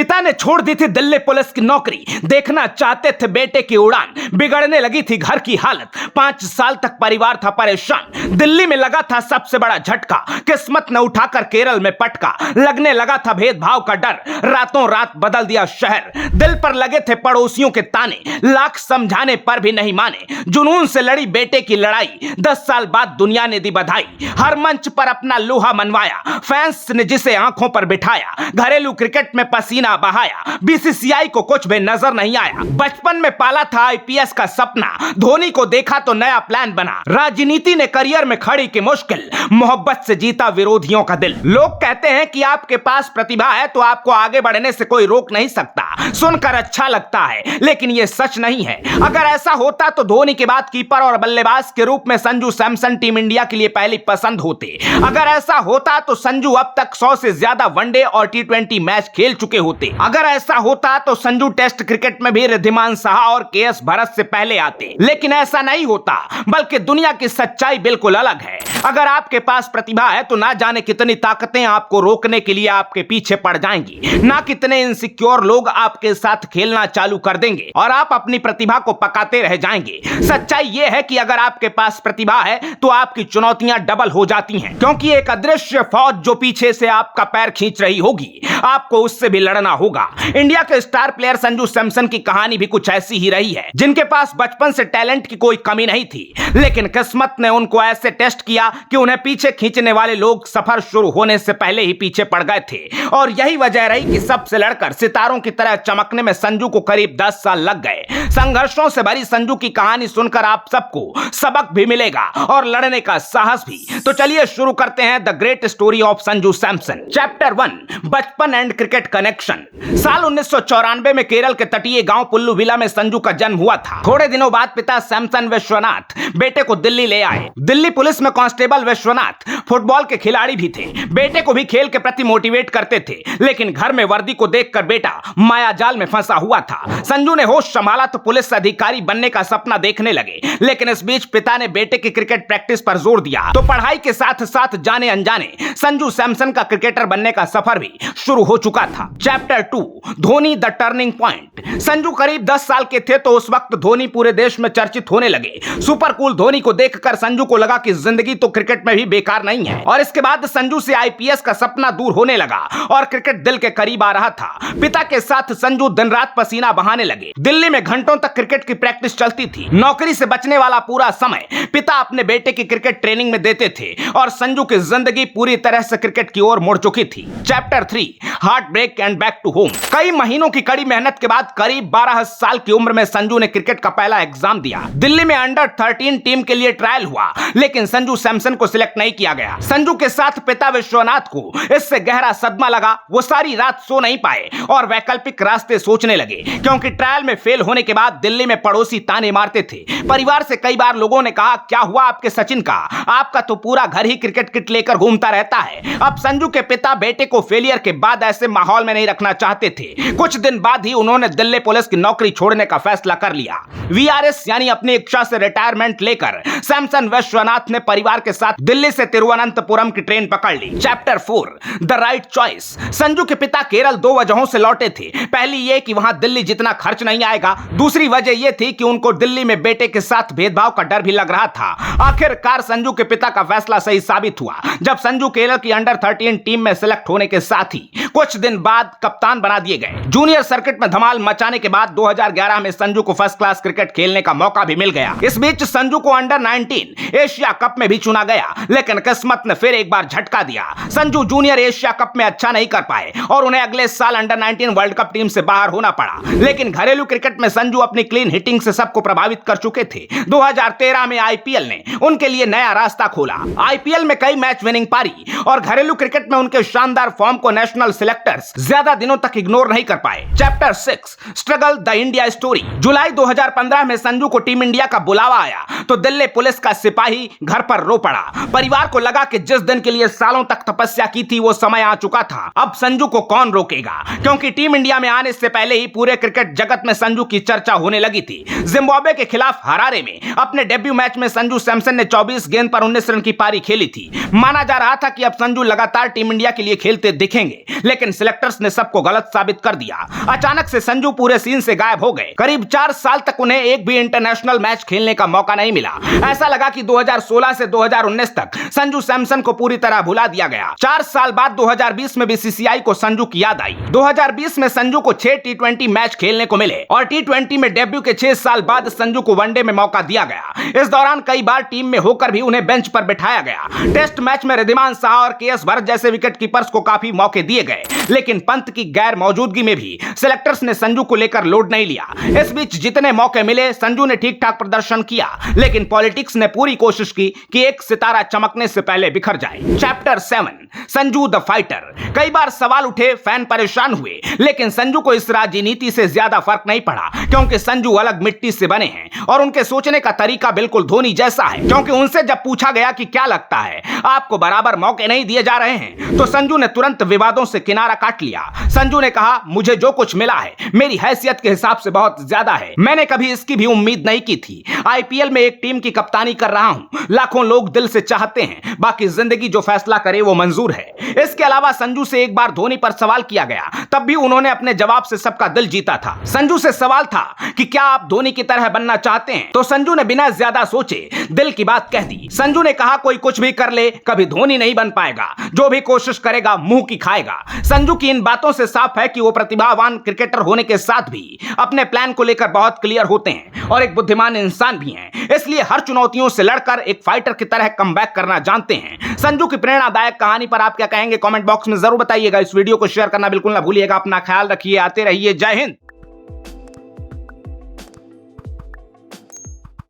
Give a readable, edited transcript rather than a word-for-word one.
पिता ने छोड़ दी थी दिल्ली पुलिस की नौकरी, देखना चाहते थे बेटे की उड़ान, बिगड़ने लगी थी घर की हालत, 5 साल तक परिवार था परेशान, दिल्ली में लगा था सबसे बड़ा झटका, किस्मत ने उठाकर केरल में पटका, लगने लगा था भेदभाव का डर, रातों रात बदल दिया शहर, दिल पर लगे थे पड़ोसियों के ताने, लाख समझाने पर भी नहीं माने, जुनून से लड़ी बेटे की लड़ाई, 10 साल बाद दुनिया ने दी बधाई, हर मंच पर अपना लोहा मनवाया, फैंस ने जिसे आंखों पर बिठाया, घरेलू क्रिकेट में पसीना बहाया, बीसीसीआई को कुछ भी नजर नहीं आया, बचपन में पाला था आईपीएस का सपना, धोनी को देखा तो नया प्लान बना, राजनीति ने करियर में खड़ी की मुश्किल, मोहब्बत से जीता विरोधियों का दिल। लोग कहते हैं कि आपके पास प्रतिभा है तो आपको आगे बढ़ने से कोई रोक नहीं सकता, सुनकर अच्छा लगता है लेकिन यह सच नहीं है। अगर ऐसा होता तो धोनी के बाद कीपर और बल्लेबाज के रूप में संजू सैमसन टीम इंडिया के लिए पहली पसंद होते। अगर ऐसा होता तो संजू अब तक 100 से ज्यादा वनडे और टी20 मैच खेल चुके होते। अगर ऐसा होता तो संजू टेस्ट क्रिकेट में भी रिद्धिमान साहा और केएस भरत से पहले आते, लेकिन ऐसा नहीं होता, बल्कि दुनिया की सच्चाई बिल्कुल अलग है। अगर आपके पास प्रतिभा है तो ना जाने कितनी ताकतें आपको रोकने के लिए आपके पीछे पड़ जाएंगी, ना कितने इनसिक्योर लोग आपके साथ खेलना चालू कर देंगे और आप अपनी प्रतिभा को पकाते रह जाएंगे। सच्चाई यह है कि अगर आपके पास प्रतिभा है तो आपकी चुनौतियां डबल हो जाती हैं, क्योंकि एक अदृश्य फौज जो पीछे से आपका पैर खींच रही होगी, आपको उससे भी लड़ना होगा। इंडिया के स्टार प्लेयर संजू सैमसन की कहानी भी कुछ ऐसी ही रही है, जिनके पास बचपन से टैलेंट की कोई कमी नहीं थी, लेकिन किस्मत ने उनको ऐसे टेस्ट किया कि उन्हें पीछे खींचने वाले लोग सफर शुरू होने से पहले ही पीछे पड़ गए थे। और यही वजह रही कि सबसे लड़कर सितारों की तरह चमकने में संजू को करीब 10 साल लग गए। संघर्षों से भरी संजू की कहानी सुनकर आप सबको सबक भी मिलेगा और लड़ने का साहस भी। तो चलिए शुरू करते हैं the great story of Sanju Samson. Chapter 1, बचपन एंड क्रिकेट कनेक्शन। साल 1994 में केरल के तटीय गांव पुल्लुविला में संजू का जन्म हुआ था। थोड़े दिनों बाद पिता सैमसन विश्वनाथ बेटे को दिल्ली ले आए। दिल्ली पुलिस में कांस्टेबल विश्वनाथ फुटबॉल के खिलाड़ी भी थे। बेटे को भी खेल के प्रति मोटिवेट करते थे, लेकिन घर में वर्दी को देखकर बेटा माया जाल में फंसा हुआ था। संजू ने होश संभाला तो पुलिस अधिकारी बनने का सपना देखने लगे, लेकिन इस बीच पिता ने बेटे की क्रिकेट प्रैक्टिस पर जोर दिया, तो पढ़ाई के साथ साथ जाने अनजाने संजू सैमसन का क्रिकेटर बनने का सफर भी शुरू हो चुका था। Chapter 2, Dhoni the turning point. Sanju करीब 10 साल के थे तो उस वक्त धोनी पूरे देश में चर्चित होने लगे। सुपर कूल धोनी को देखकर संजू को लगा कि जिंदगी तो क्रिकेट में भी बेकार नहीं है, और इसके बाद संजू से आईपीएस का सपना दूर होने लगा और क्रिकेट दिल के करीब आ रहा था। पिता के साथ संजू दिन रात पसीना बहाने लगे। दिल्ली में घंटों तक क्रिकेट की प्रैक्टिस चलती थी। नौकरी से बचने वाला पूरा समय पिता अपने बेटे की क्रिकेट ट्रेनिंग में देते थे और संजू की जिंदगी पूरी तरह से क्रिकेट की ओर मुड़ चुकी थी। Chapter 3, heart break and back to home. कई महीनों की कड़ी मेहनत के बाद करीब 12 साल की उम्र में संजू ने क्रिकेट का पहला एग्जाम दिया। दिल्ली में अंडर 13 टीम के लिए ट्रायल हुआ, लेकिन संजू सैमसन को सिलेक्ट नहीं किया गया। संजू के साथ पिता विश्वनाथ को इससे गहरा सदमा लगा। वो सारी रात सो नहीं पाए और वैकल्पिक रास्ते सोचने लगे, क्योंकि ट्रायल में फेल होने के बाद दिल्ली में पड़ोसी ताने मारते थे। परिवार से कई बार लोगों ने कहा, क्या हुआ आपके सचिन का, आपका तो पूरा घर ही क्रिकेट किट लेकर घूमता रहता है। अब संजू के पिता बेटे को फेलियर के बाद ऐसे माहौल में नहीं रखना चाहते थे। कुछ दिन बाद ही उन्होंने दिल्ली पुलिस की नौकरी छोड़ने का फैसला कर लिया। वीआरएस यानी अपनी इच्छा से रिटायरमेंट लेकर सैमसन विश्वनाथ ने परिवार के साथ दिल्ली से तिरुवनंतपुरम की ट्रेन पकड़ ली। Chapter 4, the right choice. Sanju के पिता केरल 2 वजहों से लौटे थे। पहली ये कि वहां दिल्ली जितना खर्च नहीं आएगा, दूसरी वजह यह थी कि उनको दिल्ली में बेटे के साथ भेदभाव का डर भी लग रहा था। आखिरकार संजू के पिता का फैसला सही साबित हुआ जब संजू केरल की अंडर 13 टीम में सिलेक्ट होने के साथ ही कुछ दिन बाद कप्तान बना दिए गए। जूनियर सर्किट में धमाल मचाने के बाद 2011 में संजू को फर्स्ट क्लास क्रिकेट खेलने का मौका भी मिल गया। इस बीच संजू को अंडर 19 एशिया कप में भी चुना गया, लेकिन किस्मत ने फिर एक बार झटका दिया। संजू जूनियर एशिया कप में अच्छा नहीं कर पाए और उन्हें अगले साल अंडर 19 वर्ल्ड कप टीम से बाहर होना पड़ा। लेकिन घरेलू क्रिकेट में संजू अपनी क्लीन हिटिंग से सबको प्रभावित कर चुके थे। 2013 में आईपीएल ने उनके लिए नया रास्ता खोला। आईपीएल में कई मैच विनिंग पारी और घरेलू क्रिकेट में उनके शानदार फॉर्म को नेशनल सिलेक्टर्स ज्यादा दिनों तक इग्नोर नहीं कर पाए। Chapter 6, struggle the India story. जुलाई 2015 में संजू को टीम इंडिया का बुलावा आया तो दिल्ली पुलिस का सिपाही घर पर रो पड़ा। परिवार को लगा कि जिस दिन के लिए सालों तक तपस्या की थी वो समय आ चुका था। अब संजू को कौन रोकेगा, क्योंकि टीम इंडिया में आने से पहले ही पूरे क्रिकेट जगत में संजू की चर्चा होने लगी थी। जिम्बाब्वे के खिलाफ हरारे में अपने डेब्यू मैच में संजू सैमसन ने 24 गेंद पर 19 रन की पारी खेली थी। माना जा रहा था कि अब संजू लगातार टीम इंडिया के लिए खेलते दिखेंगे, लेकिन सिलेक्टर्स ने सबको गलत साबित कर दिया। अचानक से संजू पूरे सीन से गायब हो गए। करीब 4 साल तक उन्हें एक भी इंटरनेशनल मैच खेलने का मौका नहीं मिला। ऐसा लगा कि 2016 से 2019 तक संजू सैमसन को पूरी तरह भुला दिया गया। 4 साल बाद 2020 में बीसीसीआई को संजू की याद आई। 2020 में संजू को 6 टी20 मैच खेलने को मिले और टी20 में डेब्यू के 6 साल बाद संजू को वनडे में मौका दिया गया। इस दौरान कई बार टीम में होकर भी उन्हें बेंच पर बिठाया गया। टेस्ट मैच में रिद्धिमान साहा और केएस भरत जैसे विकेट कीपर्स को काफी मौके दिए गए, लेकिन पंत की गैर मौजूदगी में भी सिलेक्टर्स ने संजू को लेकर लोड नहीं लिया। इस बीच जितने मौके मिले संजू ने ठीक ठाक प्रदर्शन किया, लेकिन पॉलिटिक्स ने पूरी कोशिश की कि एक सितारा चमकने से पहले बिखर जाए। Chapter 7 Sanju the fighter. कई बार सवाल उठे, फैन परेशान हुए, लेकिन संजू को इस राजनीति से ज्यादा फर्क नहीं पड़ा, क्योंकि संजू अलग मिट्टी से बने हैं और उनके सोचने का तरीका बिल्कुल धोनी जैसा है। क्योंकि उनसे जब पूछा गया कि क्या लगता है आपको बराबर मौके नहीं दिए जा रहे हैं, तो संजू ने तुरंत विवादों से किनारा काट लिया। संजू ने कहा, मुझे जो कुछ मिला है मेरी हैसियत के हिसाब से बहुत ज्यादा है। मैंने कभी इसकी भी उम्मीद नहीं की थी। आईपीएल में एक टीम की कप्तानी कर रहा हूं। लाखों लोग दिल से चाहते हैं, बाकी जिंदगी जो फैसला करे वो मंजूर है। इसके अलावा संजू से एक बार धोनी पर सवाल किया गया, तब भी उन्होंने अपने जवाब से सबका दिल जीता था। संजू से सवाल था कि क्या आप धोनी की तरह बनना चाहते हैं, तो संजू ने बिना ज्यादा सोचे दिल की बात कह दी। संजू ने कहा, कोई कुछ भी कर ले कभी धोनी नहीं बन पाएगा, जो भी कोशिश करेगा मुंह की खाएगा। संजू की इन बातों से साफ है कि वो प्रतिभावान क्रिकेटर होने के साथ भी अपने प्लान को लेकर बहुत क्लियर होते हैं और एक बुद्धिमान इंसान भी हैं। इसलिए हर चुनौतियों से लड़कर एक फाइटर की तरह कमबैक करना जानते हैं। संजू की प्रेरणादायक कहानी पर आप क्या कहेंगे कमेंट बॉक्स में जरूर बताइएगा। इस वीडियो को शेयर करना बिल्कुल ना भूलिएगा। अपना ख्याल रखिए, आते रहिए। जय हिंद।